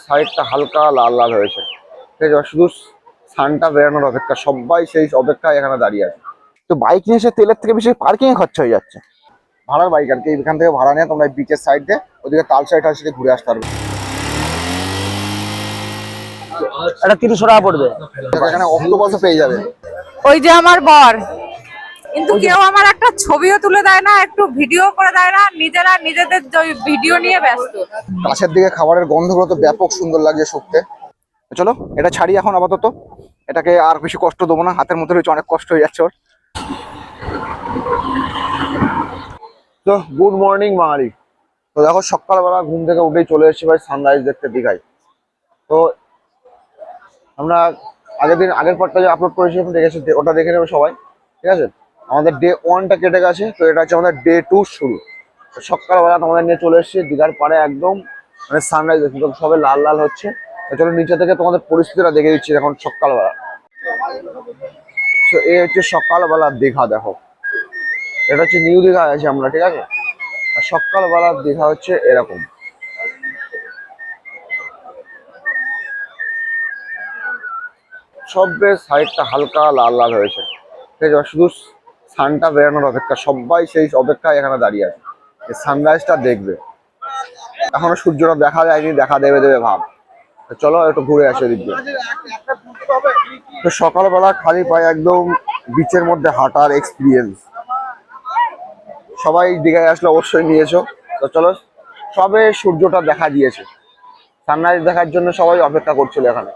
সাইডটা হালকা লাল লাল হয়েছে, ঠিক আছে, শুধু সানটা বেরানোর অপেক্ষা, সবাই সেই অপেক্ষায় এখানে দাঁড়িয়ে আছে। তো বাইক নিয়ে এসে তেলের থেকে বেশি পার্কিং এ খরচা হয়ে যাচ্ছে। ভাড়ার বাইক আর কি, এখান থেকে ভাড়া নিয়ে তোমরা বিচের সাইড দিয়ে ওদিকে তালসাইড টালসাইডে ঘুরে আসতে পারবে। এটা 300 টাকা পড়বে। এখানে অক্টোপাসও পেয়ে যাবে। ওই যে আমার বর, কিন্তু কেউ আমার একটা ছবিও তুলে দেয় না, একটু ভিডিও করে দেয় না, নিজেরা নিজেদের ভিডিও নিয়ে ব্যস্ত। কাছের দিকে খাবারের গন্ধগুলো তো ব্যাপক সুন্দর লাগছে শুকতে। চলো এটা ছাড়ি এখন আপাতত, এটাকে আর বেশি কষ্ট দেবো না, হাতের মধ্যে রয়েছে, অনেক কষ্ট হয়ে যাচ্ছে ওর। তো গুড মর্নিং বাঙালি। তো দেখো সকালবেলা ঘুম থেকে উঠেই চলে এসেছি ভাই সানরাইজ দেখতে দীঘায়। তো আমরা আগের পার্টটা যে আপলোড করেছি দেখেছি, ওটা দেখে নেবে সবাই, ঠিক আছে। আমাদের ডে 1টা কেটে গেছে, তো এটা হচ্ছে আমাদের ডে 2 শুরু। তো সকালবেলা তোমাদের নিয়ে চলে এসেছি দীঘার পাড়ে, একদম মানে সানরাইজ দেখছি, তো সবাই লাল লাল হচ্ছে। তো চলো নিচে থেকে তোমাদের পরিস্থিতিটা দেখে দিচ্ছি এখন সকালবেলা। তো এই হচ্ছে সকালবেলার দীঘা, দেখো এটা হচ্ছে নিউ দীঘা আছে আমরা, ঠিক আছে। আর সকালবেলার দীঘা হচ্ছে এরকম। সব বেশ সাইডটা হালকা লাল লাল হয়েছে, ঠিক আছে, শুধু সানটা বেরানোর অপেক্ষা, সবাই সেই অপেক্ষায় এখানে দাঁড়িয়ে আছে সানরাইজটা দেখবে। এখনো সূর্যটা দেখা যায়নি, দেখা দেবে দেবে ভাব। তো চলো একটু ঘুরে আসি এদিক দিয়ে। তো সকালবেলা খালি পায়ে একদম বিচের মধ্যে হাঁটার এক্সপিরিয়েন্স সবাই দীঘায় আসলে অবশ্যই নিয়েছো। তো চলো, সবে সূর্যটা দেখা দিয়েছে, সানরাইজ দেখার জন্য সবাই অপেক্ষা করছিল এখানে।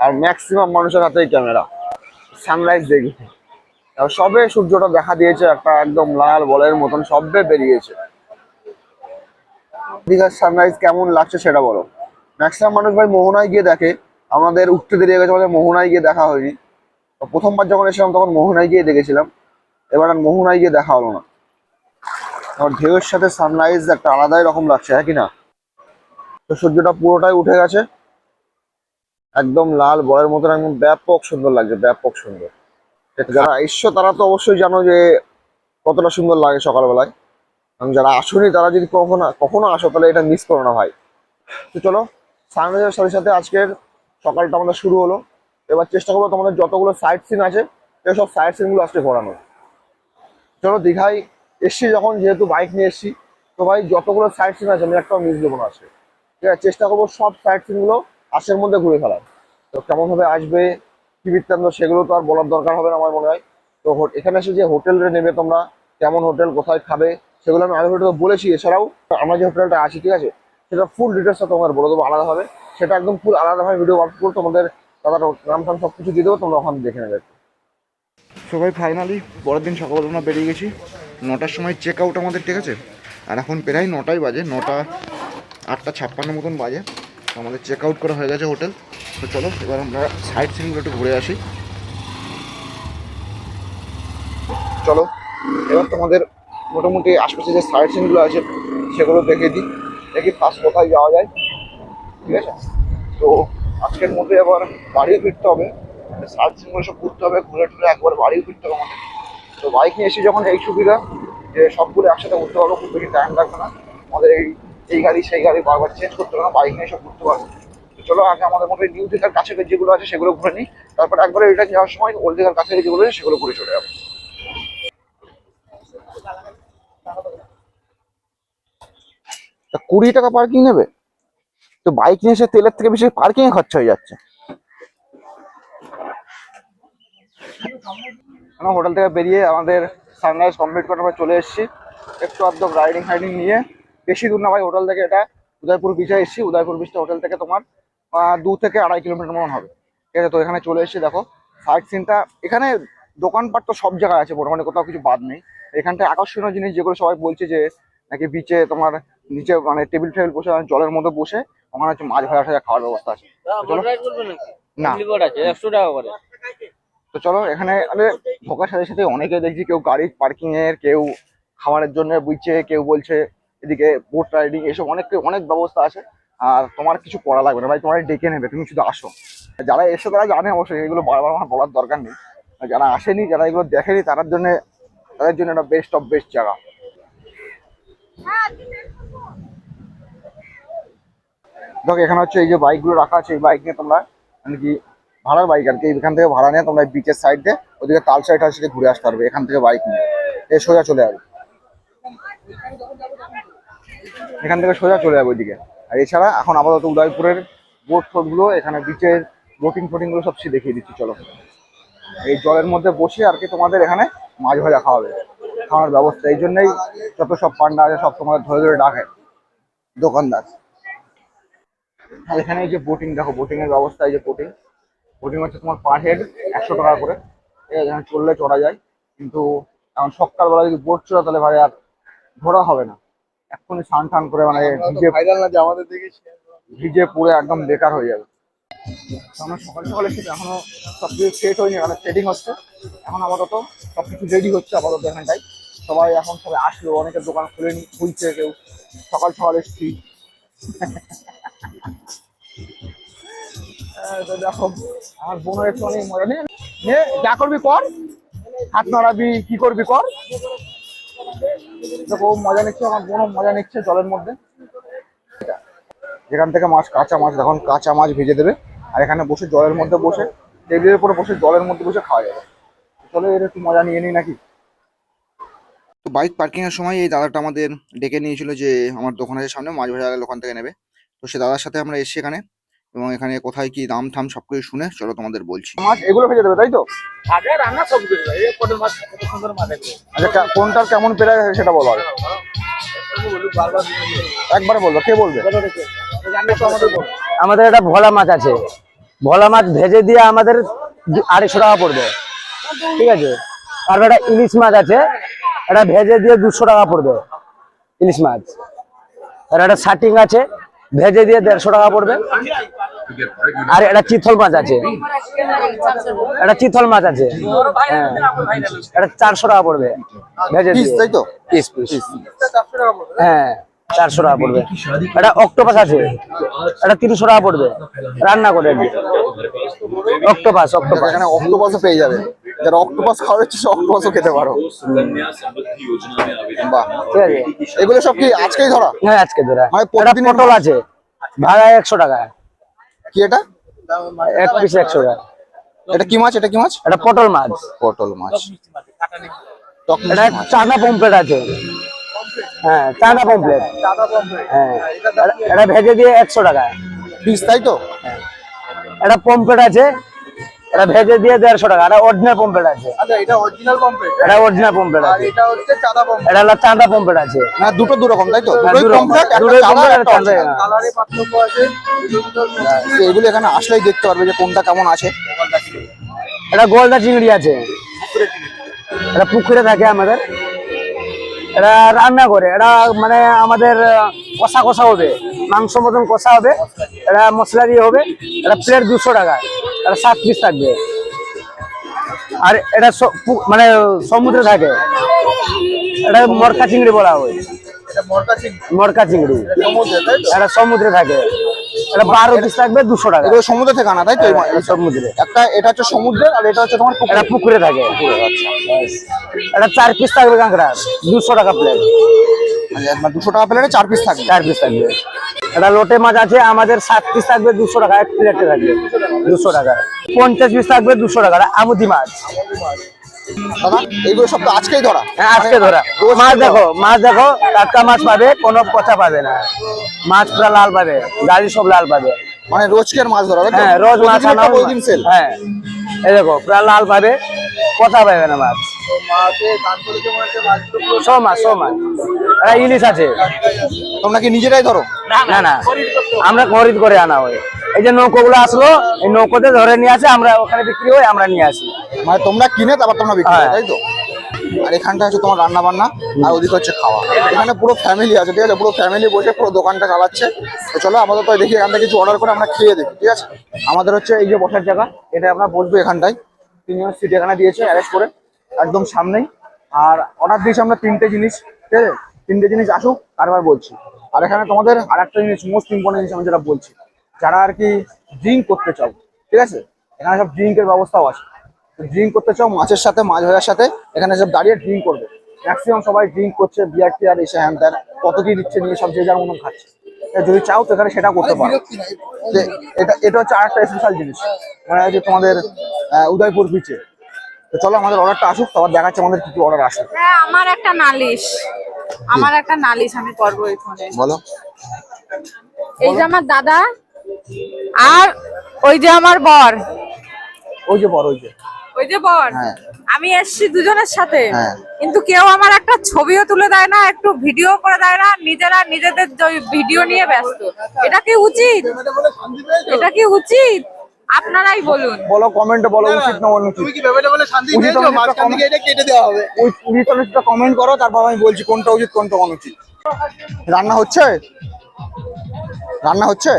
আর ম্যাক্সিমাম মানুষের হাতেই ক্যামেরা, সানরাইজ দেখি। সবে সূর্যটা দেখা দিয়েছে, একটা একদম লাল বলের মতন সবে বেরিয়েছে। দীঘার সানরাইজ কেমন লাগছে সেটা বলো। ম্যাক্সিমাম মানুষ ভাই মোহনায় গিয়ে দেখে, আমাদের উঠতে দেরি হয়ে গেছে, আমাদের মোহনায় গিয়ে দেখা হয়নি। প্রথমবার যখন এসেছিলাম তখন মোহনায় গিয়ে দেখেছিলাম, এবার আর মোহনায় গিয়ে দেখা হলো না। আমার ঢেউয়ের সাথে সানরাইজ একটা আলাদাই রকম লাগছে, হ্যাঁ কি না। তো সূর্যটা পুরোটাই উঠে গেছে, একদম লাল বলের মতন, একদম ব্যাপক সুন্দর লাগছে, ব্যাপক সুন্দর। যারা এসছো তারা তো অবশ্যই জানো যে কতটা সুন্দর লাগে সকালবেলায়। এবং যারা আসোনি তারা যদি কখনো আসো তাহলে এটা মিস করো না ভাই। তো চলো, সানরাইজের সাথে সাথে আজকের সকালটা আমাদের শুরু হলো। এবার চেষ্টা করবো তোমাদের যতগুলো সাইট সিন আছে সব সাইট সিনগুলো আজকে ঘোরানো। চলো দীঘায় এসছি যখন, যেহেতু বাইক নিয়ে এসছি, তো ভাই যতগুলো সাইট সিন আছে আমি একটাও মিস দেবো না আজকে, ঠিক আছে। চেষ্টা করবো সব সাইট সিনগুলো আজকের মধ্যে ঘুরে ফেলার। তো কেমনভাবে আসবে কি বৃত্তান্ত সেগুলো তো আর বলার দরকার হবে না আমার মনে হয়। তো এখানে এসে যে হোটেলে নেবে তোমরা, কেমন হোটেল, কোথায় খাবে, সেগুলো আমি আগের ভিডিওতে বলেছি। এছাড়াও আমরা যে হোটেলটা আছি, ঠিক আছে, সেটা ফুল ডিটেলসটা তোমাদের বলে দেবো আলাদাভাবে। সেটা একদম ফুল আলাদাভাবে ভিডিও আপলোড করে তোমাদের দাদার নাম টাম সব কিছু দিয়ে দেবো, তোমরা ওখানে দেখে নেবে। সবাই ফাইনালি পরের দিন সকালবেলা আমরা বেরিয়ে গেছি 9টার সময় চেক আউট আমাদের, ঠিক আছে। আর এখন প্রায় 9টাই বাজে, 9টা 8:56 মতন বাজে। আমাদের চেক আউট করা হয়ে গেছে হোটেল। তো চলো এবার আমরা সাইট সিনগুলো একটু ঘুরে আসি। চলো এবার তোমাদের মোটামুটি আশপাশে যে সাইট সিনগুলো আছে সেগুলো দেখে দিই, দেখি ফার্স্ট কোথায় যাওয়া যায়, ঠিক আছে। তো আজকের মধ্যে আবার বাড়িও ফিরতে হবে, সাইট সিনগুলো সব ঘুরতে হবে, ঘুরে টুরে একবার বাড়িও ফিরতে হবে আমাদের। তো বাইক নিয়ে এসে যখন এই সুবিধা যে সবগুলো একসাথে ঘুরতে পারবো, খুব বেশি টাইম লাগবে না আমাদের, এই গাড়ি সেই গাড়ি বারবার চেঞ্জ করতে হবে না, বাইক নিয়ে সব ঘুরতে পারবো। তো চলো আগে আমাদের মধ্যে নিউ দীঘার কাছে যেগুলো আছে সেগুলো ঘুরে নিই, তারপর একবারে রিটার্ন যাওয়ার সময় ওল্ড দীঘার কাছে যেগুলো আছে সেগুলো ঘুরে চলে যাবো। 20 টাকা পার্কিং নেবে, তো বাইক নিয়ে এসে তেলের থেকে বেশি পার্কিং এ খরচা হয়ে যাচ্ছে। হোটেল থেকে বেরিয়ে আমাদের সানরাইজ কমপ্লিট করার পর চলে এসেছি, একটু আধটু রাইডিং ফাইডিং নিয়ে। বেশি দূর না ভাই হোটেল থেকে, এটা উদয়পুর বিচে এসেছি, উদয়পুর বিচটা হোটেল থেকে তোমার 2 থেকে 2.5 কিলোমিটার মতন হবে, ঠিক আছে। তো এখানে চলে এসেছি, দেখো সাইট সিনটা, এখানে দোকানপাট তো সব জায়গায় আছে মোটামুটি, কোথাও কিছু বাদ নেই। এখানটায় আকর্ষণীয় জিনিস যেগুলো সবাই বলছে যে নাকি বিচে তোমার নিচে মানে টেবিল টেবিল বসে জলের মধ্যে বসে ওখানে হচ্ছে মাছ ভাজা খাওয়ার ব্যবস্থা আছে। না তো চলো এখানে ঢোকার সাথে সাথে অনেকে দেখছি, কেউ গাড়ি পার্কিং এর, কেউ খাবারের জন্য বুঝছে, কেউ বলছে এদিকে বোট রাইডিং, এসব অনেক ব্যবস্থা আছে। আর তোমার কিছু করা লাগবে না ভাই, তোমার ডেকে নেবে, তুমি শুধু আসো। যারা এসে তারা জানে অবশ্যই, এগুলো বারবার আমার বলার দরকার নেই। যারা আসেনি, যারা এগুলো দেখেনি, তাদের জন্য একটা বেস্ট অফ বেস্ট জায়গা। দেখো এখানে হচ্ছে এই যে বাইকগুলো রাখা আছে, এই বাইক নিয়ে তোমরা মানে কি ভাড়ার বাইক আর কি, এখান থেকে ভাড়া নিয়ে তোমরা বিচের সাইড দিয়ে ওদিকে তালসাই টালসাই ঘুরে আসতে পারবে এখান থেকে বাইক নিয়ে। সোজা চলে যাবে, এখান থেকে সোজা চলে যাবে ওইদিকে। আর এছাড়া এখন আপাতত উদয়পুরের বোট ফোট গুলো, এখানে বিচের বোটিং ফোটিং গুলো সব দেখিয়ে দিচ্ছি চলো। এই জলের মধ্যে বসে আর কি তোমাদের এখানে মাছ ভাজা খাওয়াবে, খাওয়ার ব্যবস্থা। এই জন্যই যত সব পান্ডা আছে সব তোমাদের ধরে ধরে ডাকে দোকানদার। আর এখানে এই যে বোটিং দেখো, বোটিং এর ব্যবস্থা, এই যে বোটিং, বোটিং হচ্ছে তোমার পার হেড 100 টাকা করে, এখানে চললে চড়া যায়। কিন্তু এখন সকালবেলা যদি বোট চড়া তাহলে ভাই আর ঘোরা হবে না, এক্ষুনি স্নান টান করে মানে ভিজে ফাইনাল না যে আমাদের দিকে ভিজে পুরো একদম বেকার হয়ে যাবে। আমরা সকাল সকাল এসেছি, এখনো সবকিছু সেট হয়নি, এখানে সেটিং হচ্ছে এখন। আপাতত সবকিছু রেডি হচ্ছে আপাতত এখানটাই। সবাই আসলো, অনেকের দোকান খুলছে, কেউ সকাল সকাল এসেছি। তো দেখো আমার বোনের একটু অনেক মজা নিয়ে যা করবি কর, হাত নাড়াবি, কি করবি কর। দেখো মজা নিচ্ছে, আমার বোনও মজা নিচ্ছে জলের মধ্যে। যেখান থেকে মাছ, কাঁচা মাছ, এখন কাঁচা মাছ ভেজে দেবে, আর এখানে বসে জলের মধ্যে বসে টেবিলের উপরে বসে জলের মধ্যে বসে খাওয়া যাবে। চলো এর একটু মজা নিয়ে নিই নাকি। তো বাইক পার্কিং এর সময় এই দাদাটা আমাদের ডেকে নিয়েছিল যে আমার দোকানের সামনে মাছ ভাজা ওখান থেকে নেবে। তো সে দাদার সাথে আমরা এসেছি এখানে, এবং এখানে কোথায় কি দাম ঠাম সবকিছু শুনে চলো তোমাদের বলছি। মাছ এগুলো ভেজে দেবে তাই তো? আগে রান্না সব কিছু এই পটল মাছ কত সুন্দর মাছ আছে। আচ্ছা কোনটার কেমন প্রাইস আছে সেটা বলো আগে। একবারে বলবো, কে বলবে? আমাদের একটা ভোলা মাছ আছে, ভোলা মাছ ভেজে দিয়ে আমাদের 250 টাকা পড়বে, ঠিক আছে। আর একটা ইলিশ মাছ আছে, এটা ভেজে দিয়ে 200 টাকা পড়বে ইলিশ মাছ। আর একটা শাটিং আছে, ভেজে দিয়ে 150 টাকা পড়বে। আর একটা চিতল মাছ আছে, একটা চিতল মাছ আছে, হ্যাঁ, এটা 400 টাকা পড়বে ভেজে পিস দিয়ে। তাই তো? পিস পিস, হ্যাঁ 400 টাকা পড়বে। এটা অক্টোপাস আছে, এটা 300 টাকা পড়বে রান্না করে। অক্টোপাস, অক্টোপাস এখানে অক্টোপাসও পেয়ে যাবে, যারা অক্টোপাস খাওয়ার ইচ্ছে সে অক্টোপাসও খেতে পারো। বাহ, ঠিক আছে। এগুলো সব কি আজকেই ধরা? হ্যাঁ আজকে ধরা। মানে এটা প্রতিদিনের পটল মাছ? আছে, ভাড়া 100 টাকা, কি এটা? এক পিস 100 টাকা। এটা কি মাছ? এটা কি মাছ? এটা পটল মাছ, পটল মাছ। টক মিষ্টি এটা মাছ। চাঁদা পমপ্লেট আছে, হ্যাঁ চাঁদা পমপ্লেট, হ্যাঁ এটা ভেজে দিয়ে 100 টাকা পিস তাই তো? এটা পমপ্লেট আছে, এটা ভেজে দিয়ে 150 টাকা। এটা অরিজিনাল পমপ্লেট আছে, আচ্ছা এটা অরিজিনাল পমফ্রেট, এটা অরিজিনাল পমপ্লেট আছে। এটা হচ্ছে চাঁদা পমফ্রেট। এটা হলো চাঁদা পমপ্লেট আছে। না দুটো দু রকম তাই তো? হ্যাঁ, দুটোই দু রকম। পমফ্রেট, একটা দুটোই চাঁদা পমপ্লেট, একটা চাঁদা, অরিজিনাল। হ্যাঁ। কালারে পার্থক্য আছে। তো এগুলো এখানে আসলেই দেখতে পারবে যে কোনটা কেমন আছে। এটা গলদা চিংড়ি আছে, এটা পুকুরে থাকে আমাদের। এটা রান্না করে, এটা মানে আমাদের কষা কষা হবে, মাংস মতন কষা হবে, এটা মশলা দিয়ে হবে। এটা প্লেট 200 টাকা, এটা 7 পিস থাকবে। আর এটা মানে সমুদ্রে থাকে, এটা মরকা চিংড়ি বলা হয়, মরকা চিংড়ি, এটা সমুদ্রে থাকে। এটা 12 পিস থাকবে 200 টাকা। এগুলো সমুদ্র থেকে আনা তাই তো? এই সমুদ্রে একটা এটা হচ্ছে সমুদ্রের, আর এটা হচ্ছে তোমার এটা পুকুরে থাকে। এটা 4 পিস থাকবে কাঁকড়া, 200 টাকা প্লেট। 200 টাকা প্লেটে 4 পিস থাকবে। 4 পিস থাকবে। এটা লোটে মাছ আছে আমাদের, 7 পিস থাকবে 200 টাকা, এক প্লেটে থাকবে 200 টাকা। 50 পিস থাকবে 200 টাকা। এটা আমুদি মাছ, দাদা এইগুলো সব তো আজকেই ধরা? হ্যাঁ আজকে ধরা মাছ। দেখো মাছ, দেখো টাটকা মাছ পাবে, কোনো পচা পাবে না। মাছ পুরো লাল পাবে, গাড়ি সব লাল পাবে। মানে রোজকের মাছ ধরা? হ্যাঁ রোজ মাছ আনা, প্রতিদিন সেল? হ্যাঁ এই দেখো পুরো লাল পাবে, পচা পাবে না মাছ। সব মাছ, সব মাছ। এটা ইলিশ আছে। তোমরা কি নিজেরাই ধরো? না না, আমরা খরিদ করে আনা হয়। এই যে নৌকোগুলো আসলো, এই নৌকোতে ধরে নিয়ে আসে, আমরা ওখানে বিক্রি হয়, আমরা নিয়ে আসি। মানে তোমরা কিনে তারপর তোমরা বিক্রি করো হ্যাঁ। তাই তো? আর এখানটা হচ্ছে তোমার রান্না বান্না, আর ওদিকে হচ্ছে খাওয়া। এখানে পুরো ফ্যামিলি আছে, ঠিক আছে? পুরো ফ্যামিলি বসে পুরো দোকানটা চালাচ্ছে। তো চলো আপাতত দেখি এখান থেকে কিছু অর্ডার করে আমরা খেয়ে দেখি, ঠিক আছে? আমাদের হচ্ছে এই যে বসার জায়গা, এটা আমরা বসবো এখানটায়। 3জন সিট এখানে দিয়েছে অ্যারেঞ্জ করে, একদম সামনেই। আর অর্ডার দিয়েছি আমরা 3টে জিনিস, ঠিক আছে? 3টে জিনিস আসুক তারপর বলছি। আর এখানে তোমাদের আরেকটা জিনিস, মোস্ট ইম্পর্টেন্ট জিনিস আমি যেটা বলছি, যারা আর কি ড্রিঙ্ক করতে চাও, ঠিক আছে? এখানে সব ড্রিঙ্কের ব্যবস্থাও আছে। ড্রিঙ্ক করতে চাও মাছের সাথে, মাছ ভাজার সাথে, এখানে সব দাঁড়িয়ে ড্রিঙ্ক করবে। ম্যাক্সিমাম সবাই ড্রিঙ্ক করছে, বিয়ার টিয়ার এসে হ্যান ত্যান কত কি দিচ্ছে নিয়ে সব যে যার মতন খাচ্ছে। যদি চাও তো এখানে সেটা করতে পারো। যে এটা হচ্ছে আরেকটা স্পেশাল জিনিস, মানে হচ্ছে তোমাদের উদয়পুর বিচে। তো চলো আমাদের অর্ডারটা আসুক, তারপর দেখাচ্ছে আমাদের কি কি অর্ডার আসে। হ্যাঁ, আমার একটা নালিশ আমি করবো এখানে। বলো। এই যে আমার দাদা আর ওই যে আমার বর, ওই যে বড় ওই যে বর, হ্যাঁ। আমি এসছি দুজনের সাথে, হ্যাঁ। কিন্তু কেউ আমার একটা ছবিও তুলে দেয় না, একটু ভিডিও করে দেয় না, নিজেরা নিজেদের ভিডিও নিয়ে ব্যস্ত। এটা কি উচিত? এটা কি উচিত? আপনারাই বলুন। বলো কমেন্টে, বলো উচিত না অনুচিত। তুমি কি ব্যাপারটা বলে শান্তি পেয়েছো? মাঝখান থেকে এটা কেটে দেওয়া হবে। উচিত অনুচিতটা কমেন্ট করো, তারপর আমি বলছি কোনটা উচিত কোনটা অনুচিত। রান্না হচ্ছে, রান্না হচ্ছে।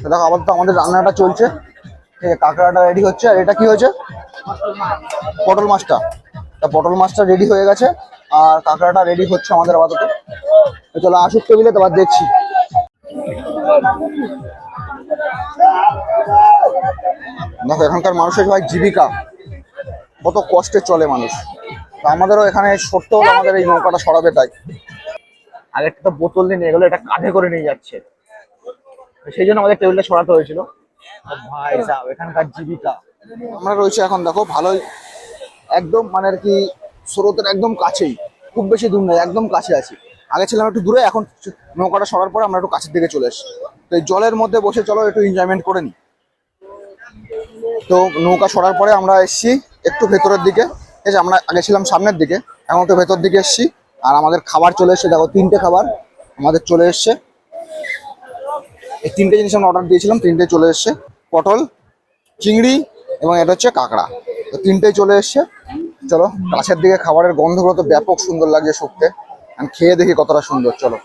তো দেখো আপাতত আমাদের রান্নাটা চলছে, ঠিক আছে, কাঁকড়াটা রেডি হচ্ছে। আর এটা কি হয়েছে? পটল মাছটা। তা পটল মাছটা রেডি হয়ে গেছে, আর কাঁকড়াটা রেডি হচ্ছে আমাদের আপাতত। তো চলো আসুক টেবিলে, তারপর দেখছি। দেখো এখানকার মানুষের ভাই জীবিকা, কত কষ্টে চলে মানুষ। তো আমাদেরও এখানে সরতে হলে আমাদের এই নৌকাটা সরাবে, তাই আগে একটা বোতল নিয়ে এগুলো এটা কাঁধে করে নিয়ে যাচ্ছে, সেই জন্য আমাদের টেবিলটা সরাতে হয়েছিল। ভাই সাহেব এখানকার জীবিকা। আমরা রয়েছে এখন দেখো ভালোই, একদম মানে আর কি স্রোতের একদম কাছেই, খুব বেশি দূর নয়, একদম কাছে আছি। আগে ছিলাম একটু দূরে, এখন নৌকাটা সরার পরে আমরা একটু কাছের দিকে চলে এসেছি। তো এই জলের মধ্যে বসে চলো একটু এনজয়মেন্ট করে নিই। তো নৌকা সরার পরে আমরা এসেছি একটু ভেতরের দিকে, ঠিক আছে। আমরা আগে ছিলাম সামনের দিকে, এখন একটু ভেতর দিকে এসেছি। আর আমাদের খাবার চলে এসছে, দেখো 3টে খাবার আমাদের চলে এসছে। এই 3টে জিনিস আমরা অর্ডার দিয়েছিলাম, 3টে চলে এসছে। পটল, চিংড়ি এবং এটা হচ্ছে কাঁকড়া। তো 3টেই চলে এসছে। চলো কাছের দিকে, খাবারের গন্ধগুলো তো ব্যাপক সুন্দর লাগছে শুকতে, আমি খেয়ে দেখি কতটা সুন্দর। চলো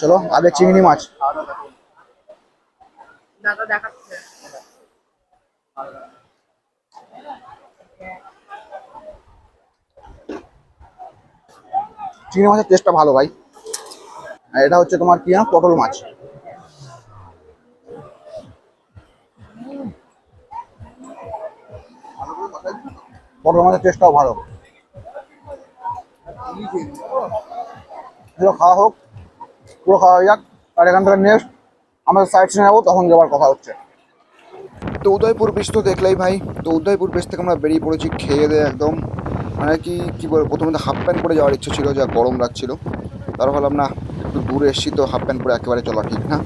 চলো আগে চিংড়ি মাছ। দাদা দেখাচ্ছে। চিংড়ি মাছের টেস্টটা ভালো ভাই। আর এটা হচ্ছে তোমার কি না, পটল মাছ। পটল মাছের টেস্টটাও ভালো। এগুলো খাওয়া হোক, পুরো খাওয়া হয়ে যাক। আর এখান থেকে নেক্সট আমাদের সাইড সিনে যাবো, তখন যাবার কথা হচ্ছে। তো উদয়পুর বিচ তো দেখলেই ভাই। তো উদয়পুর বিচ থেকে আমরা বেরিয়ে পড়েছি খেয়ে দিয়ে একদম, মানে কি বলবো, প্রথমে তো হাফ প্যান্ট পরে যাওয়ার ইচ্ছে ছিল, যা গরম লাগছিল। তারপর ভাবলাম না, একটু দূরে এসেছি তো হাফ প্যান্ট পরে একেবারে চলা ঠিক না।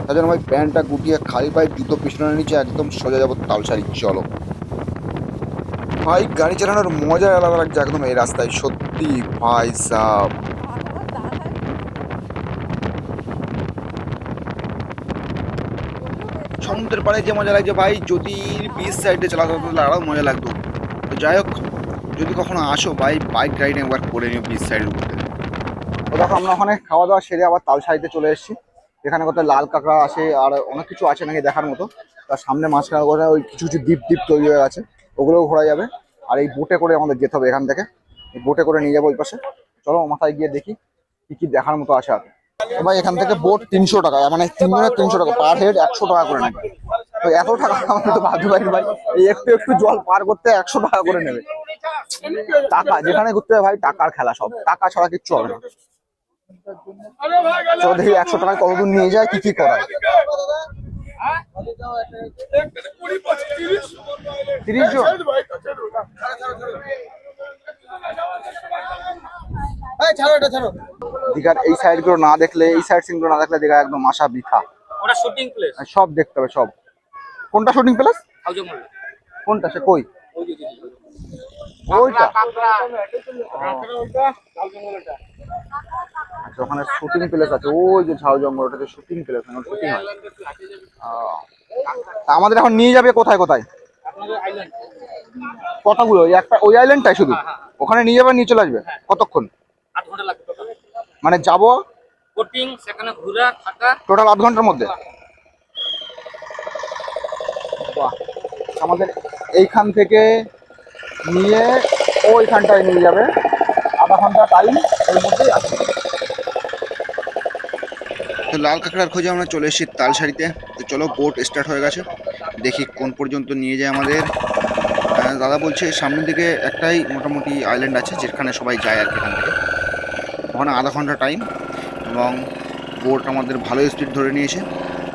তার জন্য ভাই প্যান্টটা গুটিয়ে খালি পায়ে জুতো পিছনে নিচে একদম সোজা যাবো তালসারি। চলো ভাই, গাড়ি চালানোর মজা আলাদা লাগছে একদম এই রাস্তায়, সত্যি ভাই সাব। সমুদ্রের পাড়ে যে মজা লাগছে ভাই, যদি বিচ সাইডে চালাতে হতো তাহলে আরও মজা লাগতো। তো যাই হোক, যদি কখনো আসো ভাই, বাইক রাইড একবার করে নিও বিচ সাইডের উপরে। তো দেখো আমরা ওখানে খাওয়া দাওয়া সেরে আবার তালসারিতে চলে এসেছি। এখানে কত লাল কাঁকড়া আছে আর অনেক কিছু আছে নাকি দেখার মতো। তার সামনে মাঝখানে করে ওই কিছু কিছু দ্বীপ তৈরি হয়ে আছে, ওগুলোও ঘোরা যাবে। আর এই বোটে করে আমাদের যেতে হবে এখান থেকে, এই বোটে করে নিয়ে যাবো ওই পাশে। চলো মাথায় গিয়ে দেখি কি কি দেখার মতো আছে। আর ভাই এখান থেকে বোট 300 টাকা, মানে 3 জনের 300 টাকা, পার হেড 100 টাকা করে নেবে। তো এত টাকা আমাদের তো ভাবতে পারি ভাই, এই একটু জল পার করতে 100 টাকা করে নেবে। টাকা যেখানে ঘুরতে হবে ভাই, টাকার খেলা, সব টাকা ছাড়া কিচ্ছু হবে না। চলো দেখি 100 টাকায় কতদূর নিয়ে যায়, কি কি করায়। 30 জন। দীঘার এই সাইড গুলো না দেখলে, এই সাইড সিন গুলো না দেখলে দীঘা একদম আসা বৃথা। ওটা শুটিং প্লেস, সব দেখতে হবে সব। কোনটা শুটিং প্লেস? কোনটা সে কই? ওইটা আচ্ছা, ওখানে শুটিং প্লেস আছে। ওই যে ঝাউ জঙ্গল, ওটাতে শুটিং প্লেস, শুটিং হয়। আমাদের এখন নিয়ে যাবে কোথায় কোথায়? কতগুলো? একটা ওই আইল্যান্ডটাই শুধু? ওখানে নিয়ে যাবে, নিয়ে চলে আসবে? কতক্ষণ? 8 ঘন্টা লাগবে মানে যাবো বোটিং, সেখানে ঘোরা থাকা, টোটাল 8 ঘন্টার মধ্যে? বাহ, আমাদের এইখান থেকে নিয়ে ওইখানটায় নিয়ে যাবে, আধা ঘন্টা টাইম এর মধ্যেই আছে। তো লাল কাঁকড়ার খোঁজে আমরা চলে এসেছি তালসারিতে। তো চলো বোট স্টার্ট হয়ে গেছে, দেখি কোন পর্যন্ত নিয়ে যায় আমাদের। দাদা বলছে সামনের দিকে একটাই মোটামুটি আইল্যান্ড আছে যেখানে সবাই যায় আর কি, এখান থেকে ওখানে আধা ঘন্টা টাইম। এবং বোট আমাদের ভালো স্পিড ধরে নিয়েছে।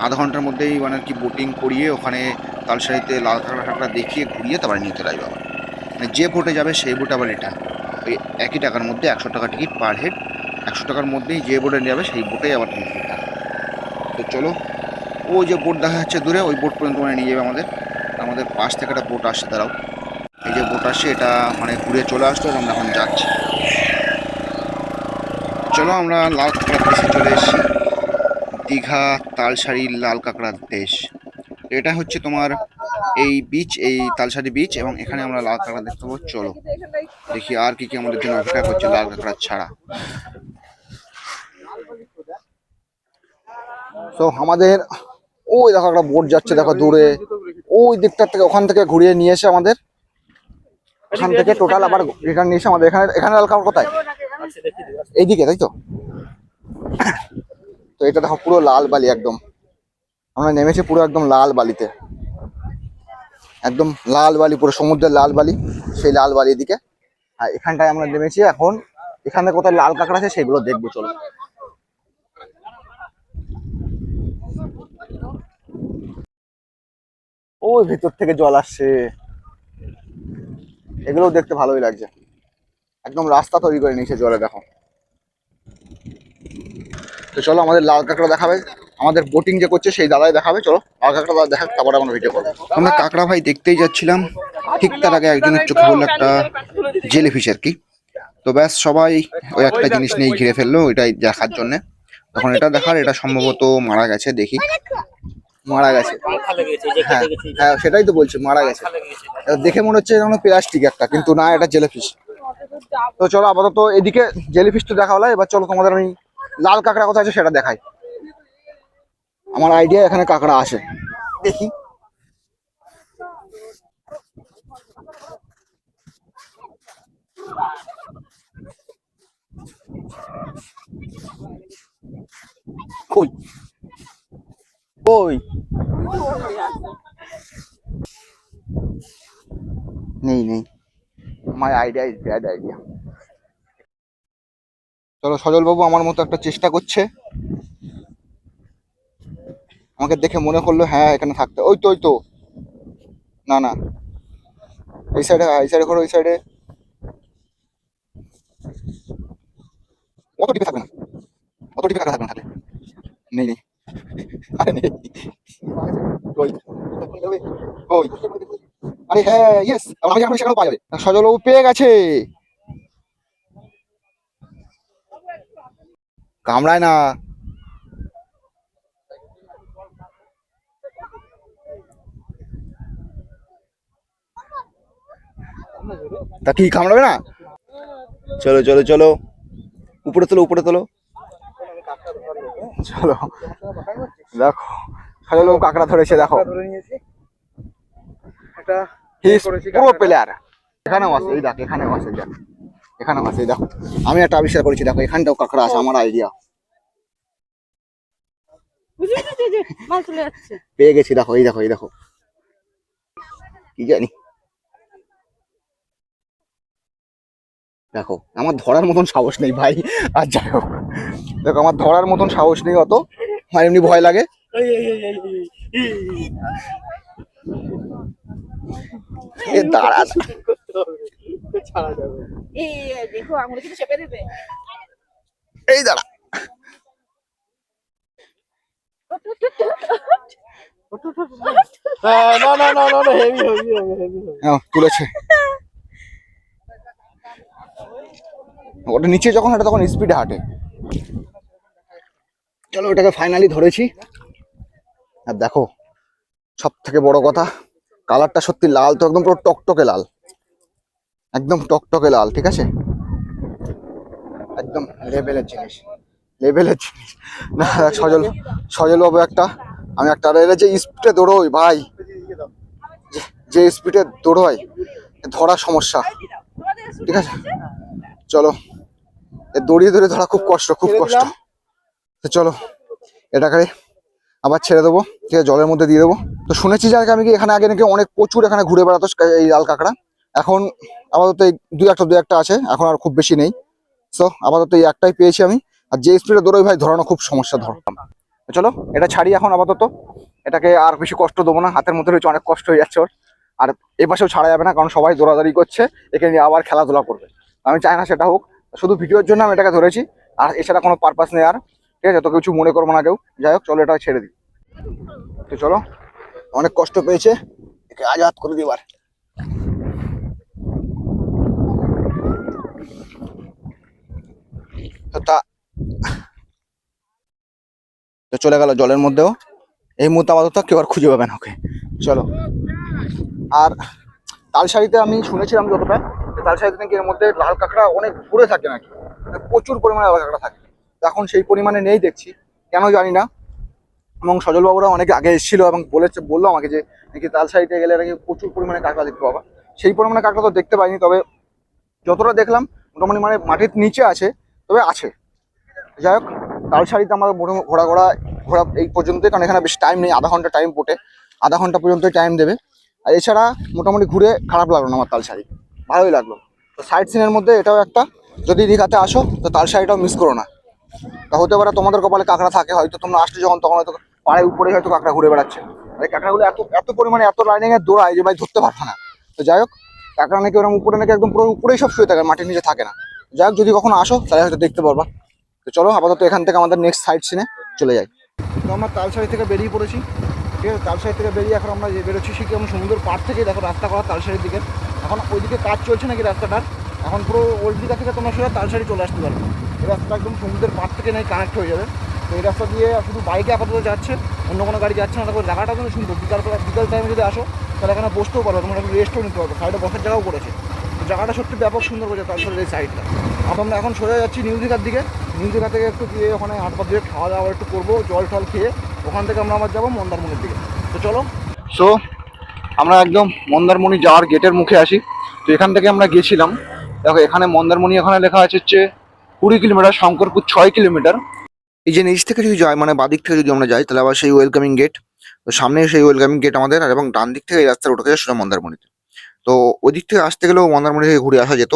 আধা ঘন্টার মধ্যেই মানে আর কি বোটিং করিয়ে ওখানে তালসারিতে লাল কাঁকড়া টাকড়া দেখিয়ে ঘুরিয়ে তারপরে নিয়ে চলে আসবে আবার। মানে যে বোটে যাবে সেই বোটে আবার রিটার্ন ওই একই টাকার মধ্যে 100 টাকা টিকিট পার হেড। 100 টাকার মধ্যেই যে বোটে যাবে সেই বোটেই আবার টিকিট রিটার্ন। তো চলো, ও যে বোট দেখা যাচ্ছে দূরে, ওই বোট পর্যন্ত মানে নিয়ে যাবে আমাদের। আমাদের পাশ থেকে একটা বোট আসছে, দাঁড়াও, এই যে বোট আসছে এটা মানে ঘুরে চলে আসতো, আমরা এখন যাচ্ছি। চলো, আমরা লাল কাঁকড়ার দেশে চলে এসেছি। দীঘা তালসারির লাল কাঁকড়ার দেশ। এটা হচ্ছে তোমার এই বিচ, এই তালসারি বিচ, এবং এখানে আমরা লাল কাঁকড়া দেখতে পাবো। চলো দেখি আর কি কি আমাদের জন্য অপেক্ষা করছে লাল কাঁকড়া ছাড়া। তো আমাদের ওই দেখো একটা বোট যাচ্ছে, দেখো দূরে ওই দিকটার থেকে, ওখান থেকে ঘুরিয়ে নিয়ে এসে আমাদের ওখান থেকে টোটাল আবার রিটার্ন নিয়ে এসে আমাদের এখানে এখানে লাল কাঁকড়া কোথায়, এইদিকে, তাই তো। তো এটা দেখো পুরো লাল বালি একদম, আমরা নেমেছি পুরো একদম লাল বালিতে, একদম লাল বালি, পুরো সমুদ্রের লাল বালি, সেই লাল বালি দিকে। আর এখানটায় আমরা নেমেছি, এখন এখানে কোথায় লাল কাঁকড়া আছে সেগুলো দেখবো। চলো, ওই ভেতর থেকে জল আসছে, এগুলো দেখতে ভালোই লাগছে, একদম রাস্তা তৈরি করে নিয়েছে জলে, দেখো। তো চলো, আমাদের লাল কাঁকড়া দেখাবে, আমাদের বোটিং যে করছে সেই দাদাই দেখাবে। চলো লাল কাঁকড়া দাদা দেখাবে, তারপরে আমরা ভিডিও করবো। আমরা কাঁকড়া ভাই দেখতেই যাচ্ছিলাম, ঠিক তার আগে একজনের চোখে পড়লো একটা জেলিফিশ আর কি। তো ব্যাস সবাই ওই একটা জিনিস নিয়ে ঘিরে ফেললো ওইটাই দেখার জন্য। তখন এটা দেখার, এটা সম্ভবত মারা গেছে, দেখি। মারা গেছে, হ্যাঁ হ্যাঁ সেটাই তো বলছি, মারা গেছে। দেখে মনে হচ্ছে যেন প্লাস্টিক একটা, কিন্তু না, এটা জেলিফিশ। তো চলো আপাতত এদিকে জেলিফিশ তো দেখা হলো, এবার চলো তোমাদের আমি লাল কাঁকড়া কোথায় আছে সেটা দেখাই। আমার আইডিয়া এখানে কাঁকড়া আছে, দেখি। কই কই, নেই নেই, মাই আইডিয়া ইজ ব্যাড আইডিয়া। চলো, সজল বাবু আমার মতো একটা চেষ্টা করছে, আমাকে দেখে মনে করলো হ্যাঁ এখানে থাকতে। ওই তো, ওই তো, না না, এই সাইডে, এই সাইডে করো, এই সাইডে। অত টিপে থাকবে না, অত টিপে থাকবে না, থাকলে নেই নেই, আরে নেই, কই কই, আরে হ্যাঁ, ইয়েস, আমি এখন সেখানে পাওয়া যাবে। সজল বাবু পেয়ে গেছে, কামড়ায় না। তা কি কামড়াবে না? চলো চলো চলো, উপরে তোলো, উপরে তোলো, চলো। দেখো সজল বাবু কাঁকড়া ধরেছে, দেখো, পুরো প্লেয়ার। এখানেও আছে, এই দেখ, এখানেও আছে, দেখ, এখানেও আছে, এই দেখো, আমি একটা আবিষ্কার করেছি, দেখো এখানটাও কাঁকড়া আছে, আমার আইডিয়া। পেয়ে গেছি, দেখো, এই দেখো, এই দেখো, কি জানি, দেখো আমার ধরার মতন সাহস নেই ভাই। আর যাই হোক, দেখো আমার ধরার মতন সাহস নেই অত, আমার এমনি ভয় লাগে। এ দাঁড়া, এই দাঁড়া, তুলেছে। ওটা নিচে যখন হাঁটে তখন স্পিডে হাঁটে। চলো, ওটাকে ফাইনালি ধরেছি। আর দেখো সব থেকে বড় কথা, কালারটা সত্যি লাল, তো একদম পুরো টকটকে লাল, একদম টকটকে লাল, ঠিক আছে, একদম লেভেলের জিনিস, লেভেলের জিনিস। না সজল, সজল বাবু একটা, আমি একটা, যে স্পিডে দৌড়োই ভাই, যে স্পিডে দৌড়োয় ধরার সমস্যা, ঠিক আছে। চলো, দড়িয়ে ধরে ধরা খুব কষ্ট, খুব কষ্ট। তো চলো এটাকে আবার ছেড়ে দেবো, ঠিক আছে, জলের মধ্যে দিয়ে দেবো। তো শুনেছি যে আমি কি এখানে আগে নাকি অনেক প্রচুর এখানে ঘুরে বেড়াতো এই লাল কাঁকড়া, এখন আপাতত এই দু একটা আছে, এখন আর খুব বেশি নেই। সো আপাতত এই একটাই পেয়েছি আমি, আর যে স্পিডে দৌড়োই ভাই ধরানো খুব সমস্যা ধরতাম। চলো এটা ছাড়ি এখন আপাতত, এটাকে আর বেশি কষ্ট দেবো না, হাতের মধ্যে রয়েছে অনেক কষ্ট হয়ে যাচ্ছে ওর। আর এ পাশেও ছাড়া যাবে না কারণ সবাই দৌড়াদৌড়ি করছে, একে নিয়ে আবার খেলাধুলা করবে। আমি চাই না সেটা হোক, শুধু ভিডিওর জন্য আমি এটাকে ধরেছি, আর এছাড়া কোনো পারপাস নেই আর। ঠিক আছে, তো কিছু মনে করবো না কেউ। যাই হোক চলো এটা ছেড়ে দিই। তো চলো, অনেক কষ্ট পেয়েছে, একে আজাদ করে দিবার। তো চলে গেল জলের মধ্যেও, এই মুহূর্তে আপাতত কেউ আর খুঁজে পাবে না ওকে। চলো। আর তালসারিতে আমি শুনেছিলাম যতটা, যে তালসারিতে নাকি এর মধ্যে লাল কাঁকড়া অনেক ঘুরে থাকে নাকি, মানে প্রচুর পরিমাণে লাল কাঁকড়া থাকে। তো এখন সেই পরিমাণে নেই দেখছি, কেন জানি না। এবং সজলবাবুরা অনেক আগে এসেছিল এবং বললো আমাকে যে নাকি তালসারিতে গেলে নাকি প্রচুর পরিমাণে কাঁকড়া দেখতে পাবা। সেই পরিমাণে কাঁকড়া তো দেখতে পাইনি, তবে যতটা দেখলাম মোটামুটি মানে মাটির নিচে আছে, তবে আছে। যাই হোক, তালসারিতে আমার মোটামুটি ঘোরা এই পর্যন্তই, কারণ এখানে বেশি টাইম নেই, আধা ঘন্টা টাইম পোটে, আধা ঘন্টা পর্যন্তই টাইম দেবে। আর এছাড়া মোটামুটি ঘুরে খারাপ লাগলো না আমার তালসারি, ভালোই লাগলো। তো সাইট সিনের মধ্যে এটাও একটা, যদি দীঘাতে আসো তো তালসারিটাও মিস করো না। তা হতে পারে তোমাদের কপালে কাঁকড়া থাকে, হয়তো তোমরা আসলে যখন তখন হয়তো পাড়ের উপরেই হয়তো কাঁকড়া ঘুরে বেড়াচ্ছে। আর এই কাঁকড়াগুলো এত এত পরিমাণে এত লাইনিং এ দৌড়ায় যে ভাই ধরতে পারবে না। তো যাই হোক, কাঁকড়া নাকি ওরকম উপরে নাকি একদম পুরো উপরেই সব শুয়ে থাকে, মাটির নিচে থাকে না। যাই হোক, যদি কখনো আসো তাহলে হয়তো দেখতে পারবা। তো চলো আপাতত এখান থেকে আমাদের নেক্সট সাইট সিনে চলে যাই। তো আমরা তালসারি থেকে বেরিয়ে পড়েছি। ঠিক আছে, তালসারি থেকে বেরিয়ে এখন আমরা যে বেরোচ্ছি সে কেমন সমুদ্র পাড় থেকে, দেখো রাস্তা করা তালসারির দিকে। এখন ওইদিকে কাজ চলছে নাকি রাস্তাটার, এখন পুরো ওল্ড দিঘা থেকে তোমরা সোজা তালসারি চলে আসতে পারবে। এই রাস্তাটা একদম সমুদ্রের পাড় থেকে নাকি কানেক্ট হয়ে যাবে। তো এই রাস্তা দিয়ে শুধু বাইকে আপাতত যাচ্ছে, অন্য কোনো গাড়ি যাচ্ছে না। দেখো জায়গাটা কিন্তু সুন্দর, বিকাল টাইমে যদি আসো তাহলে এখানে বসতেও পারো, তোমরা একটু রেস্টও নিতে পারবে, সাইডে বসার জায়গাও করেছে। তো জায়গাটা সত্যি ব্যাপক সুন্দর করেছে তালসারির এই সাইডটা। আমরা এখন সোজা যাচ্ছি নিউ দীঘার দিকে। নিউ দীঘা থেকে একটু গিয়ে ওখানে হাটপাত দিয়ে খাওয়া দাওয়া একটু করবো, জল টল খেয়ে ওখান থেকে আমরা আবার যাবো মন্দারমণির দিকে। তো চলো। সো আমরা একদম মন্দারমণি যাওয়ার গেটের মুখে আসি। তো এখান থেকে আমরা গেছিলাম, দেখো এখানে মন্দারমণি এখানে লেখা আছে হচ্ছে 20 কিলোমিটার, শঙ্করপুর 6 কিলোমিটার। এই যে নিচ থেকে যদি যাই, মানে বাদিক থেকে যদি আমরা যাই, তাহলে আবার সেই ওয়েলকামিং গেট। তো সামনে সেই ওয়েলকামিং গেট আমাদের, আর এবং ডান দিক থেকে এই রাস্তা উঠে গেছে সোজা মন্দারমণিতে। তো ওই দিক থেকে আসতে গেলেও মন্দারমণি থেকে ঘুরে আসা যেত।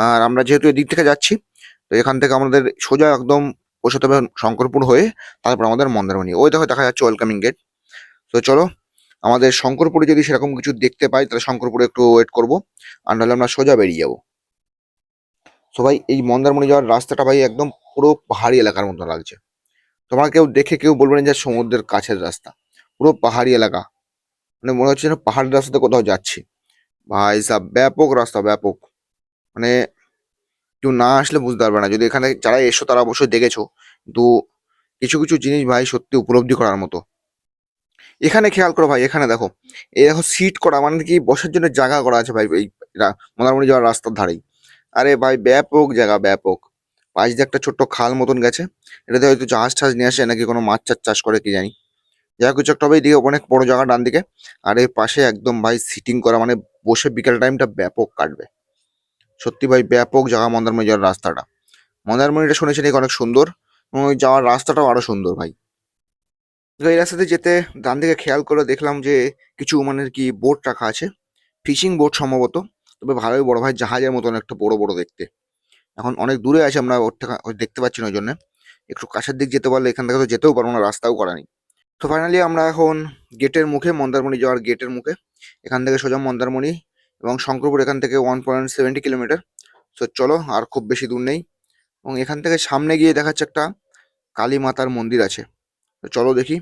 আর আমরা যেহেতু এদিক থেকে যাচ্ছি, তো এখান থেকে আমাদের সোজা একদম পৌঁছতে হবে শঙ্করপুর হয়ে, তারপর আমাদের মন্দারমণি। ওই দেখো দেখা যাচ্ছে ওয়েলকামিং গেট। তো চলো, আমাদের শঙ্করপুরে যদি সেরকম কিছু দেখতে পাই তাহলে শঙ্করপুরে একটু ওয়েট করবো, আর নাহলে আমরা সোজা বেরিয়ে যাবো। তো ভাই এই মন্দারমণি যাওয়ার রাস্তাটা ভাই একদম পুরো পাহাড়ি এলাকার মতো লাগছে। তোমরা কেউ দেখে কেউ বলবে না যে সমুদ্রের কাছের রাস্তা, পুরো পাহাড়ি এলাকা, মানে মনে হচ্ছে যেন পাহাড়ি রাস্তাতে কোথাও যাচ্ছি। ভাই সাব ব্যাপক রাস্তা, ব্যাপক, মানে কেউ না আসলে বুঝতে পারবে না। যদি এখানে যারা এসো তারা অবশ্যই দেখেছো, কিন্তু কিছু কিছু জিনিস ভাই সত্যি উপলব্ধি করার মতো। এখানে খেয়াল করো ভাই, এখানে দেখো, এই দেখো সিট করা, মানে কি বসার জন্য জায়গা করা আছে ভাই এই মন্দারমণি যাওয়ার রাস্তার ধারেই। আরে ভাই ব্যাপক জায়গা, ব্যাপক। পাশ দিয়ে একটা ছোট্ট খাল মতন গেছে, এটাতে হয়তো জাহাজ টাজ নিয়ে আসে নাকি কোনো মাছ চাষ করে কি জানি। যাই হোক কিছু একটা হবে। এদিকে অনেক বড় জায়গা ডান দিকে, আর এর পাশে একদম ভাই সিটিং করা, মানে বসে বিকেল টাইমটা ব্যাপক কাটবে। সত্যি ভাই ব্যাপক জায়গা মন্দারমণি যাওয়ার রাস্তাটা। মন্দারমণিটা শুনেছি নাকি অনেক সুন্দর, এবং ওই যাওয়ার রাস্তাটাও আরো সুন্দর ভাই। তো এই রাস্তাতে যেতে ডান দিকে খেয়াল করে দেখলাম যে কিছু মানে কি বোট রাখা আছে, ফিশিং বোট সম্ভবত। তবে ভালোই বড় ভাই, জাহাজের মতন একটা বড় বড় দেখতে। এখন অনেক দূরে আছে, আমরা ওর থেকে দেখতে পাচ্ছি না, ওই জন্য একটু কাছের দিক যেতে পারলে এখান থেকে তো যেতেও পারবো না, রাস্তাও করা নেই। তো ফাইনালি আমরা এখন গেটের মুখে, মন্দারমণি যাওয়ার গেটের মুখে। এখান থেকে সোজা মন্দারমণি, এবং শঙ্করপুর এখান থেকে 1.70 কিলোমিটার। তো চলো, আর খুব বেশি দূর নেই। এবং এখান থেকে সামনে গিয়ে দেখাচ্ছে একটা কালী মাতার মন্দির আছে। তো চলো দেখি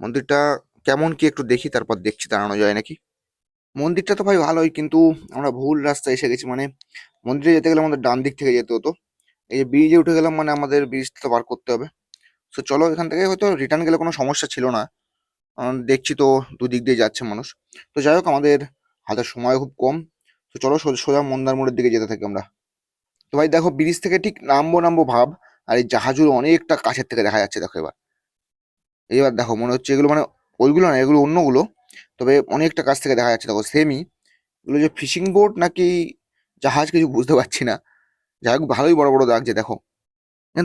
মন্দিরটা কেমন কি, একটু দেখি, তারপর দেখছি দাঁড়ানো যায় নাকি। মন্দিরটা তো ভাই ভালোই, কিন্তু আমরা ভুল রাস্তায় এসে গেছি। মানে মন্দিরে যেতে গেলে আমাদের ডান দিক থেকে যেতে হতো, এই যে ব্রিজে উঠে গেলাম, মানে আমাদের ব্রিজটা তো পার করতে হবে। তো চলো, এখান থেকে হয়তো রিটার্ন গেলে কোনো সমস্যা ছিল না। দেখছি তো দুদিক দিয়ে যাচ্ছে মানুষ। তো যাই হোক, আমাদের হাতে সময় খুব কম। তো চলো সোজা মন্দারমণির দিকে যেতে থাকি আমরা। তো ভাই দেখো, ব্রিজ থেকে ঠিক নামবো নামবো ভাব, আর এই জাহাজগুলো অনেকটা কাছের থেকে দেখা যাচ্ছে। দেখো এবার, এবার দেখো মনে হচ্ছে এগুলো মানে ওইগুলো না, এগুলো অন্যগুলো, তবে অনেকটা কাছ থেকে দেখা যাচ্ছে। দেখো সেমই, এগুলো যে ফিশিং বোট নাকি জাহাজ কিছু বুঝতে পারছি না। যাই হোক ভালোই বড় বড় লাগছে দেখো।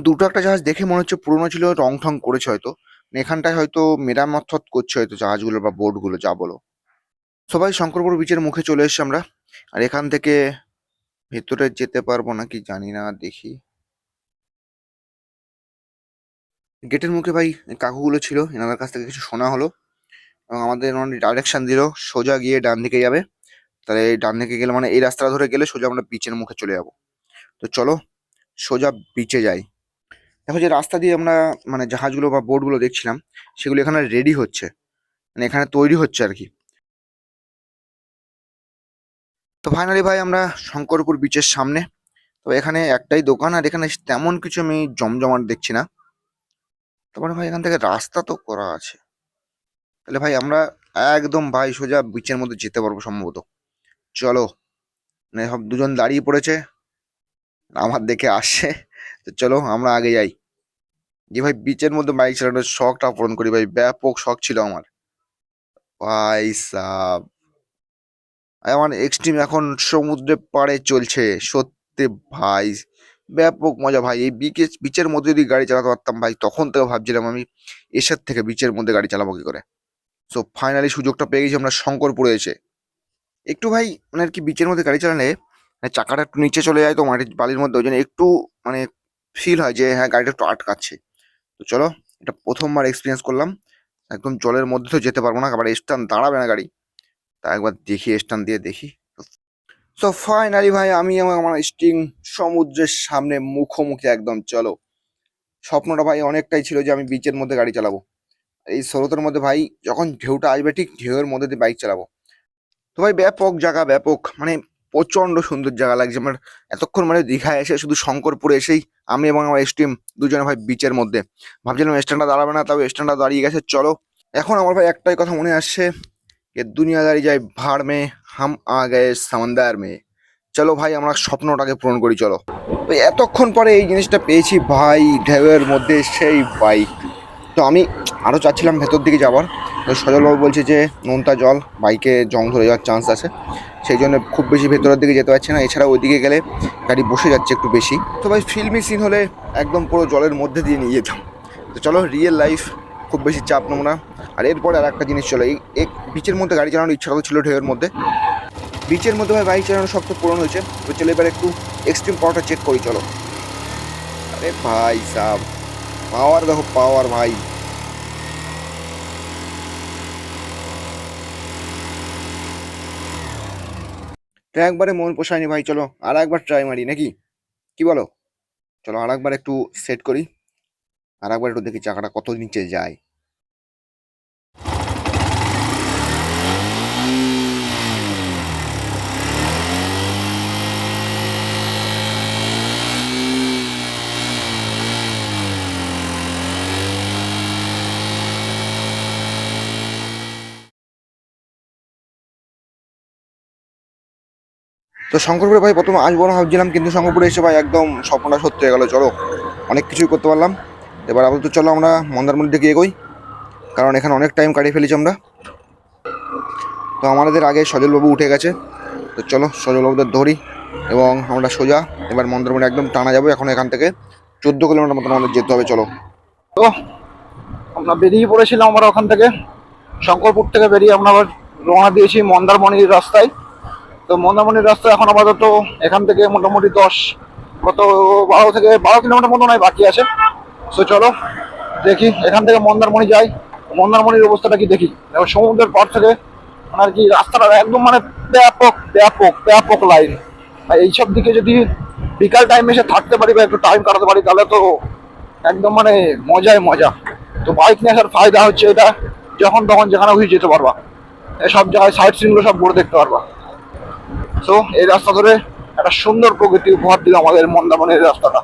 দুটো একটা জাহাজ দেখে মনে হচ্ছে পুরোনো ছিল, রং ঠং করেছে হয়তো। মানে এখানটায় হয়তো মেরামত করছে হয়তো জাহাজগুলো বা বোটগুলো, যা বলো। সবাই শঙ্করপুর বিচের মুখে চলে এসেছি আমরা। আর এখান থেকে ভেতরে যেতে পারবো নাকি জানি না, দেখি। গেটের মুখে ভাই কাকুগুলো ছিল, এনাদের কাছ থেকে কিছু শোনা হলো এবং আমাদের মানে ডাইরেকশন দিল সোজা গিয়ে ডান দিকে যাবে। তাহলে এই ডান দিকে গেলে মানে এই রাস্তাটা ধরে গেলে সোজা আমরা বিচের মুখে চলে যাব। তো চলো সোজা বিচে যাই। দেখো যে রাস্তা দিয়ে আমরা মানে জাহাজগুলো বা বোটগুলো দেখছিলাম সেগুলো এখানে রেডি হচ্ছে, মানে এখানে তৈরি হচ্ছে আর কি। তো ফাইনালি ভাই আমরা শঙ্করপুর বিচের সামনে। তো এখানে একটাই দোকান, আর এখানে তেমন কিছু আমি জমজমাট দেখছি না। তারপরে ভাই এখান থেকে রাস্তা তো করা আছে, তাহলে ভাই আমরা একদম ভাই সোজা বিচের মধ্যে যেতে পারবো সম্ভবত। চলো, মানে সব দুজন দাঁড়িয়ে পড়েছে, আমার দেখে আসছে। তো চলো আমরা আগে যাই। যে ভাই বিচের মধ্যে বাইক চালানোর শখটা পূরণ করি ভাই, ব্যাপক শখ ছিল আমার ভাই সাব। আমার এক্সট্রিম এখন সমুদ্রের পাড়ে চলছে সত্যি ভাই, ব্যাপক মজা ভাই। এই বিচের মধ্যে যদি গাড়ি চালাতে পারতাম ভাই, তখন থেকে ভাবছিলাম আমি এসের থেকে বিচের মধ্যে গাড়ি চালাবো কি করে। সো ফাইনালি সুযোগটা পেয়ে গেছি আমরা শঙ্করপুরে এসে। একটু ভাই মানে আর কি বিচের মধ্যে গাড়ি চালালে মানে চাকাটা একটু নিচে চলে যায় তো মাটির বালির মধ্যে, ওই জন্য একটু মানে ফিল হয় যে হ্যাঁ গাড়িটা একটু আটকাচ্ছে। তো চলো, এটা প্রথমবার এক্সপিরিয়েন্স করলাম। একদম জলের মধ্যে তো যেতে পারবো না, আবার স্ট্যান্ড দাঁড়াবে না গাড়ি, তা একবার দেখি স্ট্যান্ড দিয়ে দেখি। সো ফাইনালি ভাই আমি এবং আমার স্টিং সমুদ্রের সামনে মুখোমুখি একদম। চলো, স্বপ্নটা ভাই অনেকটাই ছিল যে আমি বিচের মধ্যে গাড়ি চালাবো, এই স্রোতের মধ্যে ভাই যখন ঢেউটা আসবে ঠিক ঢেউয়ের মধ্যে দিয়ে বাইক চালাবো। তো ভাই ব্যাপক জায়গা, ব্যাপক মানে প্রচন্ড সুন্দর জায়গা লাগছে আমার। এতক্ষণ মানে দীঘায় এসে শুধু শঙ্করপুরে এসেই আমি এবং আমার স্টিম দুজনে ভাই বিচের মধ্যে ভাবছিলাম স্ট্যান্ডটা দাঁড়াবে না, তবে স্ট্যান্ডটা দাঁড়িয়ে গেছে। চলো, এখন আমার ভাই একটাই কথা মনে আসছে, যে দুনিয়াদারি যায় ভাড় মে, হাম আ গয়ে সমন্দর মে। চলো ভাই আমরা স্বপ্নটাকে পূরণ করি চলো। তো এতক্ষণ পরে এই জিনিসটা পেয়েছি ভাই, ঢেউয়ের মধ্যে সেই বাইক। তো আমি আরও চাচ্ছিলাম ভেতর দিকে যাওয়ার, তো সজলবাবু বলছে যে নোনতা জল, বাইকে জং ধরে যাওয়ার চান্স আছে, সেই জন্য খুব বেশি ভেতরের দিকে যেতে পারছি না। এছাড়া ওইদিকে গেলে গাড়ি বসে যাচ্ছে একটু বেশি। তো ভাই ফিল্মি সিন হলে একদম পুরো জলের মধ্যে দিয়ে নিয়ে যেতাম। তো চলো রিয়েল লাইফ, খুব বেশি চাপ নেবো না। আর এরপরে আর একটা জিনিস চলো, এই বিচের মধ্যে গাড়ি চালানোর ইচ্ছা তো ছিল ঢেউয়ের মধ্যে। বিচের মধ্যে ভাই বাইক চালানোর শখ তো পূরণ হয়েছে, তো চলো এবার একটু এক্সট্রিম পাওয়ারটা চেক করি চলো। আরে ভাই সাব, পাওয়ার দেখো পাওয়ার ভাই। তো একবারে মন পোষায়নি ভাই, চলো আর একবার ট্রাই মারি নাকি, কি বলো? চলো আর একবার একটু সেট করি, আর একবার একটু দেখি চাকাটা কত নিচে যায়। তো শঙ্করপুরে ভাই প্রথমে আসবো না ভাবছিলাম, কিন্তু শঙ্করপুরে এসে ভাই একদম স্বপ্নটা সত্যি হয়ে গেলো। চলো অনেক কিছুই করতে পারলাম। এবার আপাতত চলো আমরা মন্দারমণির দিকে এগোই, কারণ এখানে অনেক টাইম কাটিয়ে ফেলেছি আমরা। তো আমাদের আগে সজলবাবু উঠে গেছে, তো চলো সজলবাবুদের ধরি এবং আমরা সোজা এবার মন্দারমণি একদম টানা যাবো। এখন এখান থেকে 14 কিলোমিটার মতন আমাদের যেতে হবে। চলো, তো আমরা বেরিয়ে পড়েছিলাম, আমরা ওখান থেকে শঙ্করপুর থেকে বেরিয়ে আমরা আবার রওনা দিয়েছি মন্দারমণির রাস্তায়। তো মন্দারমণির রাস্তা এখন আপাতত এখান থেকে মোটামুটি 12 কিলোমিটার মতো নয় বাকি আছে। তো চলো দেখি এখান থেকে মন্দারমণি যাই, মন্দারমণির অবস্থাটা কি দেখি। এবার সমুদ্রের পর থেকে মানে আর কি রাস্তাটা একদম মানে ব্যাপক ব্যাপক ব্যাপক লাইন। আর এইসব দিকে যদি বিকাল টাইমে এসে থাকতে পারি বা একটু টাইম কাটাতে পারি তাহলে তো একদম মানে মজাই মজা। তো বাইক নিয়ে আসার ফায়দা হচ্ছে এটা, যখন তখন যেখানে খুশি যেতে পারবা, সব জায়গায় সাইড সিনগুলো সব ঘুরে দেখতে পারবা। তো এই রাস্তা ধরে একটা সুন্দর প্রকৃতি উপহার দিল আমাদের মন্দারমণির রাস্তাটা।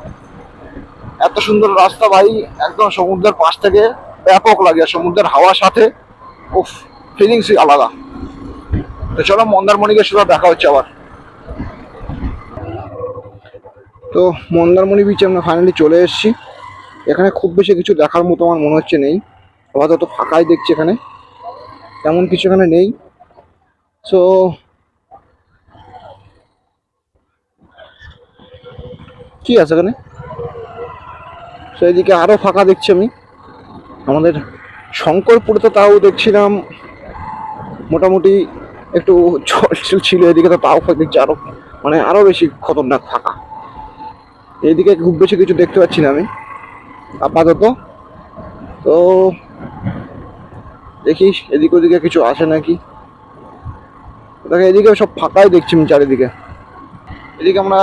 এত সুন্দর রাস্তা ভাই, একদম সমুদ্রের পাশ থেকে ব্যাপক লাগে, সমুদ্রের হাওয়ার সাথে উফ, ফিলিংসই আলাদা। তো চলো মন্দারমণিকে শুধু দেখা হচ্ছে আবার। তো মন্দারমণি বিচে আমরা ফাইনালি চলে এসেছি। এখানে খুব বেশি কিছু দেখার মতো আমার মনে হচ্ছে নেই, আপাতত ফাঁকাই দেখছি, এখানে তেমন কিছু এখানে নেই। সো কি আছে এখানে, তো এদিকে আরো ফাঁকা দেখছি আমি। আমাদের শঙ্করপুরে তো তাও দেখছিলাম মোটামুটি একটু জল ছিল, এদিকে তো তাও দেখছি আরো মানে আরো বেশি খতরনাক ফাঁকা। এইদিকে খুব বেশি কিছু দেখতে পাচ্ছি না আমি আপাতত। তো দেখি এদিক ওদিকে কিছু আসে নাকি। দেখো এদিকে সব ফাঁকাই দেখছি আমি চারিদিকে। এদিকে আমরা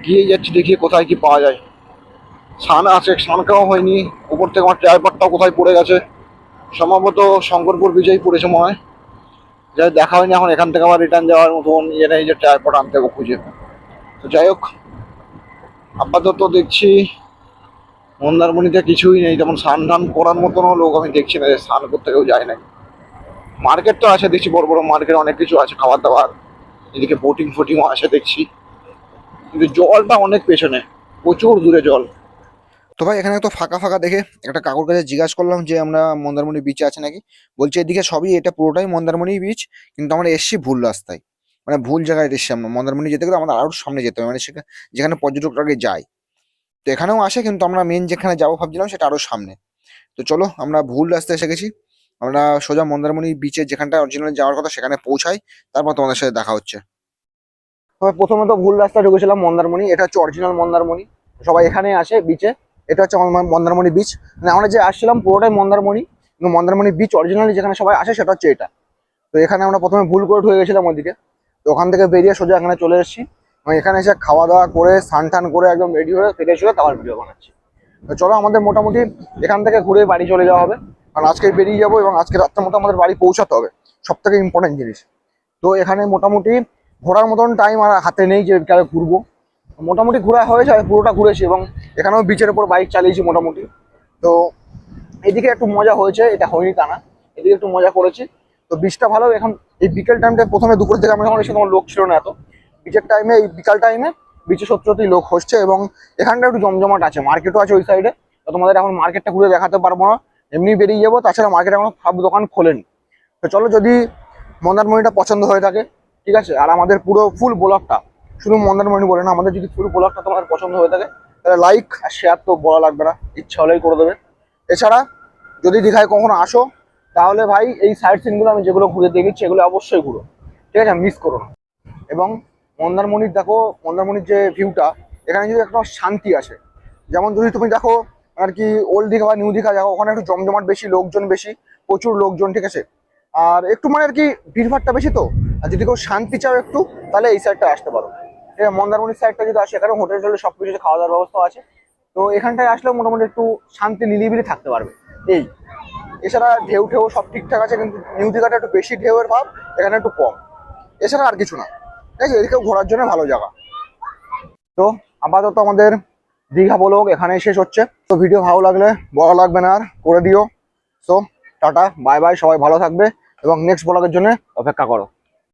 গিয়ে যাচ্ছি, দেখি কোথায় কি পাওয়া যায়। স্নান আছে, স্নান খাওয়া হয়নি। উপর থেকে আমার ট্রাইপডটাও কোথায় পড়ে গেছে, সম্ভবত শঙ্করপুর বিজয় পড়েছে মনে হয়। যাই দেখা হয়নি এখন, এখান থেকে আবার রিটার্ন যাওয়ার মতন ইয়ে নেই যে ট্রাইপড আনতে হবে খুঁজে। তো যাই হোক, আপাতত দেখছি মন্দারমণিতে কিছুই নেই, যেমন স্নান টান করার মতনও লোক আমি দেখছি না, যে স্নান করতে কেউ যায় না। মার্কেট তো আছে দেখছি, বড় বড় মার্কেট অনেক কিছু আছে খাবার দাবার, এদিকে বোটিং ফোটিংও আছে দেখছি, কিন্তু জলটা অনেক পেছনে, প্রচুর দূরে জল। তো ভাই এখানে তো ফাঁকা ফাঁকা দেখে একটা কাকুর কাছে জিজ্ঞাসা করলাম যে আমরা মন্দারমণি বিচে আছে নাকি। বলছে এদিকে সবই, এটা পুরোটাই মন্দারমণি বিচ, কিন্তু আমরা এসছি ভুল রাস্তায়, মানে ভুল জায়গায় এসছি আমরা। মন্দারমণি যেতে গেলে আমাদের আরো সামনে যেতে হবে, মানে সেখানে যেখানে পর্যটকরা আগে যায়। তো এখানেও আসে, কিন্তু আমরা মেন যেখানে যাবো ভাবছিলাম সেটা আরো সামনে। তো চলো, আমরা ভুল রাস্তায় এসে গেছি। আমরা সোজা মন্দারমণি বিচে যেখানটা অরিজিনাল যাওয়ার কথা সেখানে পৌঁছাই, তারপর তোমাদের সাথে দেখা হচ্ছে। প্রথমে তো ভুল রাস্তা ঢুকেছিলাম মন্দারমণি, এটা হচ্ছে অরিজিনাল মন্দারমণি, সবাই এখানে আসে বিচে। এটা হচ্ছে মন্দারমণি বিচ, মানে আমরা যে আসছিলাম পুরোটাই মন্দারমণি, কিন্তু মন্দারমণি বিচ অরিজিনালি যেখানে সবাই আসে সেটা হচ্ছে এটা। তো এখানে আমরা প্রথমে ভুল করে ঢুকে গেছিলাম ওইদিকে। তো ওখান থেকে বেরিয়ে সোজা এখানে চলে এসেছি। এখানে এসে খাওয়া দাওয়া করে স্নান টান করে একদম রেডি হয়ে ফিরে এসে তারপর ভিডিও বানাচ্ছি। তো চলো, আমাদের মোটামুটি এখান থেকে ঘুরে বাড়ি চলে যাওয়া হবে, কারণ আজকে বেরিয়ে যাবো এবং আজকে রাত্রের মতো আমাদের বাড়ি পৌঁছাতে হবে, সব থেকে ইম্পর্টেন্ট জিনিস। তো এখানে মোটামুটি ঘোরার মতন টাইম আর হাতে নেই যে বিকালে ঘুরবো। মোটামুটি ঘোরা হয়েছে, পুরোটা ঘুরেছি, এবং এখানেও বিচের উপর বাইক চালিয়েছি মোটামুটি। তো এদিকে একটু মজা হয়েছে, এটা হয়নি তা না, এদিকে একটু মজা করেছি। তো বিচটা ভালো। এখন এই বিকেল টাইমটা, প্রথমে দুপুর থেকে আমরা যখন এসে তখন লোক ছিল না এত, বিচের টাইমে এই বিকাল টাইমে বিচে সত্যি সত্যি লোক হচ্ছে, এবং এখানটা একটু জমজমাট আছে, মার্কেটও আছে ওই সাইডে। তো তোমাদের এখন মার্কেটটা ঘুরে দেখাতে পারবো না, এমনি বেরিয়ে যাবো। তাছাড়া মার্কেটে এখন সব দোকান খোলেনি। তো চলো, যদি মন্দারমণিটা পছন্দ হয়ে থাকে ঠিক আছে, আর আমাদের পুরো ফুল ব্লগটা, শুধু মন্দারমণি বলে না, আমাদের যদি ফুল ব্লগটা তোমাদের পছন্দ হয়ে থাকে, তাহলে লাইক আর শেয়ার তো বলা লাগবে না, ইচ্ছা হলেই করে দেবে। এছাড়া যদি দীঘায় কখনো আসো, তাহলে ভাই এই সাইড সিনগুলো আমি যেগুলো ঘুরে দেখেছি এগুলো অবশ্যই ঘুরো, ঠিক আছে, মিস করো না। এবং মন্দারমণির দেখো, মন্দারমণির যে ভিউটা, এখানে যদি একটা শান্তি আছে। যেমন যদি তুমি দেখো আর কি ওল্ড দীঘা বা নিউ দীঘা দেখো, ওখানে একটু জমজমাট বেশি, লোকজন বেশি, প্রচুর লোকজন, ঠিক আছে, আর একটু মানে আর কি ভিড়ভাড়টা বেশি। তো আর যদি কেউ শান্তি চাও একটু, তাহলে এই সাইডটা আসতে পারো। ঠিক আছে, মন্দারমণির সাইডটা যদি আসে, এখানে হোটেল টোটেল সব কিছু খাওয়া দাওয়ার ব্যবস্থা আছে। তো এখানটায় আসলেও মোটামুটি একটু শান্তি নিরিবিলি থাকতে পারবে এই। এছাড়া ঢেউ ঢেউ সব ঠিকঠাক আছে, কিন্তু নিউ দীঘাটা একটু বেশি ঢেউয়ের ভাব, এখানে একটু কম। এছাড়া আর কিছু না, ঠিক আছে, এদিকেও ঘোরার জন্য ভালো জায়গা। তো আপাতত আমাদের দীঘা ব্লগ এখানেই শেষ হচ্ছে। তো ভিডিও ভালো লাগলে বলা লাগবে না আর, করে দিও। সো টাটা, বাই বাই, সবাই ভালো থাকবে এবং নেক্সট ব্লগের জন্য অপেক্ষা করো।